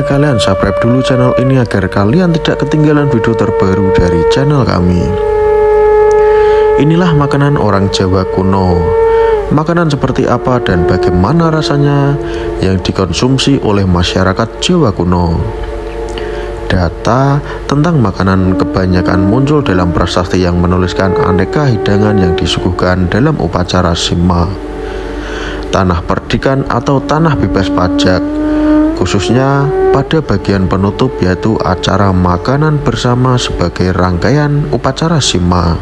sebelumnya kalian subscribe dulu channel ini agar kalian tidak ketinggalan video terbaru dari channel kami. Inilah makanan orang Jawa kuno. Makanan seperti apa dan bagaimana rasanya yang dikonsumsi oleh masyarakat Jawa kuno. Data tentang makanan kebanyakan muncul dalam prasasti yang menuliskan aneka hidangan yang disuguhkan dalam upacara Sima, tanah perdikan atau tanah bebas pajak, khususnya pada bagian penutup yaitu acara makanan bersama sebagai rangkaian upacara Sima.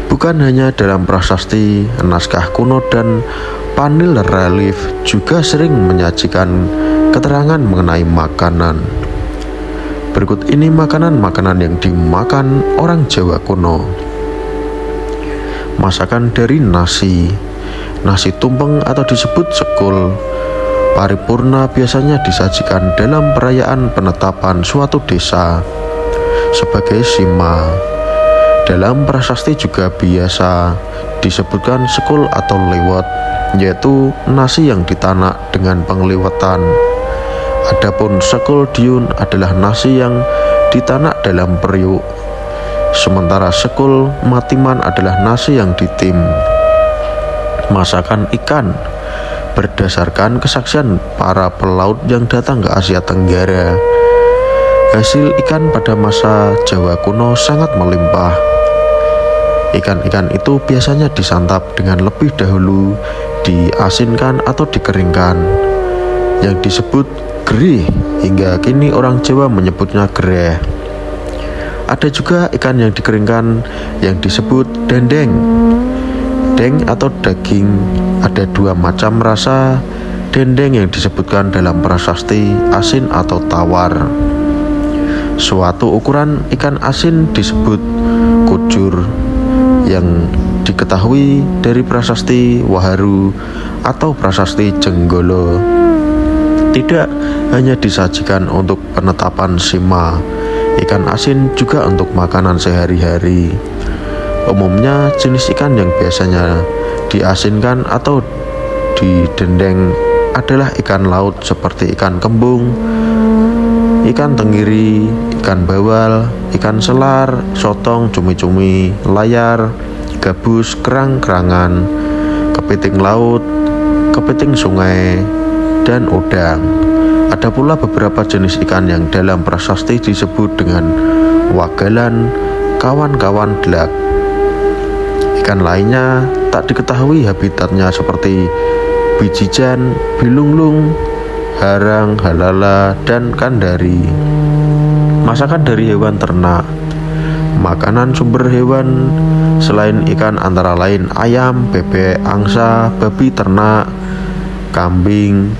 Bukan hanya dalam prasasti, naskah kuno dan panel relief juga sering menyajikan keterangan mengenai makanan. Berikut ini makanan-makanan yang dimakan orang Jawa kuno. Masakan dari nasi tumpeng atau disebut sekul. Paripurna biasanya disajikan dalam perayaan penetapan suatu desa sebagai Sima. Dalam prasasti juga biasa disebutkan sekul atau lewat, yaitu nasi yang ditanak dengan pengliwetan. Adapun sekul diun adalah nasi yang ditanak dalam periuk. Sementara sekul matiman adalah nasi yang ditim. Masakan ikan berdasarkan kesaksian para pelaut yang datang ke Asia Tenggara. Hasil ikan pada masa Jawa kuno sangat melimpah. Ikan-ikan itu biasanya disantap dengan lebih dahulu diasinkan atau dikeringkan, yang disebut gerih. Hingga kini orang Jawa menyebutnya gereh. Ada juga ikan yang dikeringkan yang disebut dendeng. Deng atau daging, ada dua macam rasa dendeng yang disebutkan dalam prasasti asin atau tawar. Suatu ukuran ikan asin disebut kujur, yang diketahui dari prasasti Waharu atau prasasti Jenggolo. Tidak hanya disajikan untuk penetapan Sima, ikan asin juga untuk makanan sehari-hari. Umumnya jenis ikan yang biasanya diasinkan atau didendeng adalah ikan laut seperti ikan kembung, ikan tenggiri, ikan bawal, ikan selar, sotong, cumi-cumi, layar, gabus, kerang-kerangan, kepiting laut, kepiting sungai, dan udang. Ada pula beberapa jenis ikan yang dalam prasasti disebut dengan wagalan, kawan-kawan delak. Ikan lainnya tak diketahui habitatnya seperti bijijan, bilunglung, harang, halala, dan kandari. Masakan dari hewan ternak. Makanan sumber hewan selain ikan antara lain ayam, bebek, angsa, babi ternak, kambing,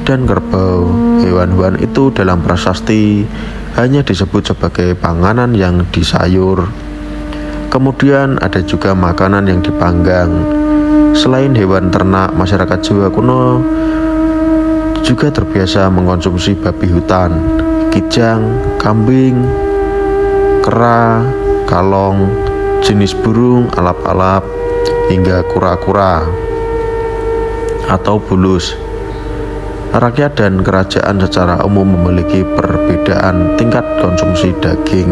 dan kerbau. Hewan-hewan itu dalam prasasti hanya disebut sebagai panganan yang disayur. Kemudian ada juga makanan yang dipanggang. Selain hewan ternak, masyarakat Jawa kuno juga terbiasa mengkonsumsi babi hutan, kijang, kambing, kera, kalong, jenis burung, alap-alap, hingga kura-kura atau bulus. Rakyat dan kerajaan secara umum memiliki perbedaan tingkat konsumsi daging.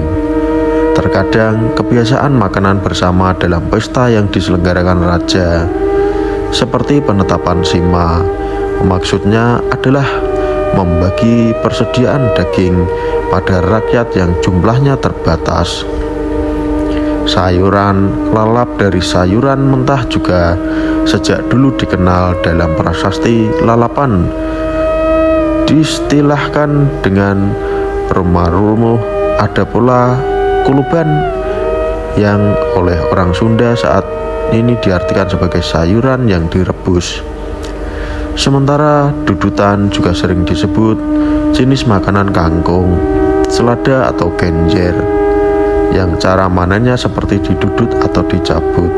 Terkadang kebiasaan makanan bersama dalam pesta yang diselenggarakan raja, seperti penetapan Sima, maksudnya adalah membagi persediaan daging pada rakyat yang jumlahnya terbatas. Sayuran lalap dari sayuran mentah juga sejak dulu dikenal. Dalam prasasti lalapan diistilahkan dengan rumah-rumuh. Ada pula kuluban yang oleh orang Sunda saat ini diartikan sebagai sayuran yang direbus. Sementara dudutan juga sering disebut jenis makanan kangkung, selada atau genjer, yang cara manennya seperti didudut atau dicabut.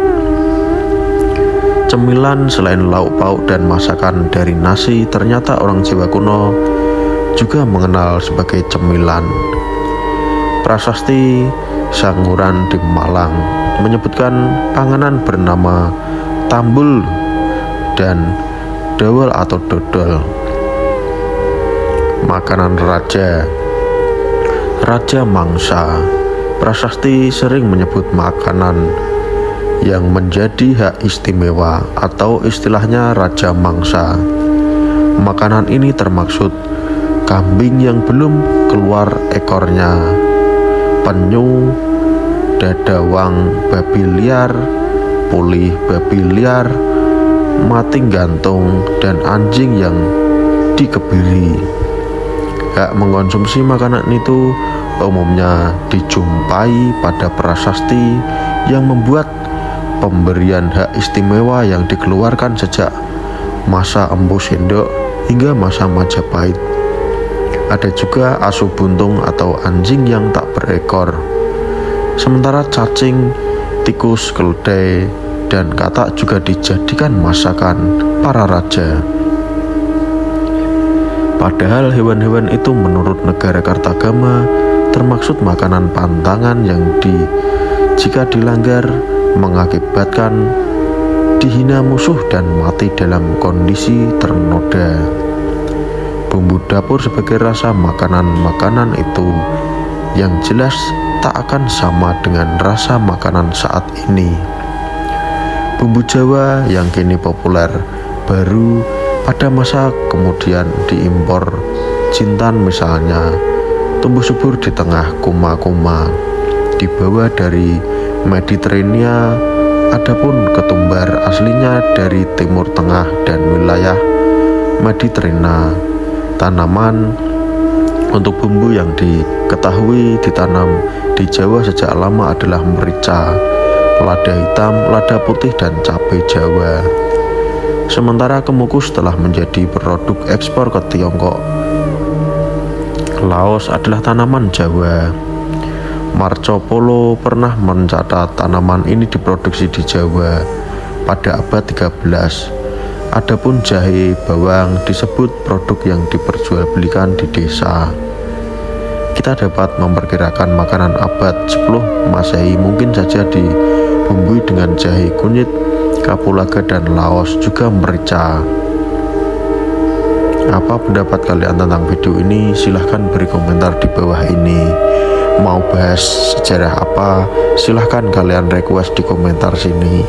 Cemilan selain lauk pauk dan masakan dari nasi, ternyata orang Jawa kuno juga mengenal sebagai cemilan. Prasasti Sanguran di Malang menyebutkan panganan bernama tambul dan dawel atau dodol. Makanan raja. Raja mangsa. Prasasti sering menyebut makanan yang menjadi hak istimewa atau istilahnya raja mangsa. Makanan ini termaksud kambing yang belum keluar ekornya, penyu, dadawang babi liar, pulih babi liar, mati gantung, dan anjing yang dikebiri. Hak mengkonsumsi makanan itu umumnya dijumpai pada prasasti yang membuat pemberian hak istimewa yang dikeluarkan sejak masa Empu Sendok hingga masa Majapahit. Ada juga asu buntung atau anjing yang tak berekor. Sementara cacing, tikus, keledai, dan katak juga dijadikan masakan para raja. Padahal hewan-hewan itu menurut negara Kartagama termaksud makanan pantangan yang jika dilanggar mengakibatkan dihina musuh dan mati dalam kondisi ternoda. Bumbu dapur sebagai rasa makanan-makanan itu yang jelas tak akan sama dengan rasa makanan saat ini. Bumbu Jawa yang kini populer baru pada masa kemudian diimpor. Jintan misalnya tumbuh subur di tengah kuma-kuma, dibawa dari Mediterania. Adapun ketumbar aslinya dari Timur Tengah dan wilayah Mediterania. Tanaman untuk bumbu yang diketahui ditanam di Jawa sejak lama adalah merica, lada hitam, lada putih, dan cabai Jawa. Sementara kemukus telah menjadi produk ekspor ke Tiongkok. Laos adalah tanaman Jawa. Marco Polo pernah mencatat tanaman ini diproduksi di Jawa pada abad 13. Adapun jahe bawang disebut produk yang diperjualbelikan di desa. Kita dapat memperkirakan makanan abad 10 Masehi mungkin saja dibumbui dengan jahe kunyit, kapulaga, dan Laos juga merica. Apa pendapat kalian tentang video ini? Silahkan beri komentar di bawah ini. Mau bahas sejarah apa? Silahkan kalian request di komentar sini.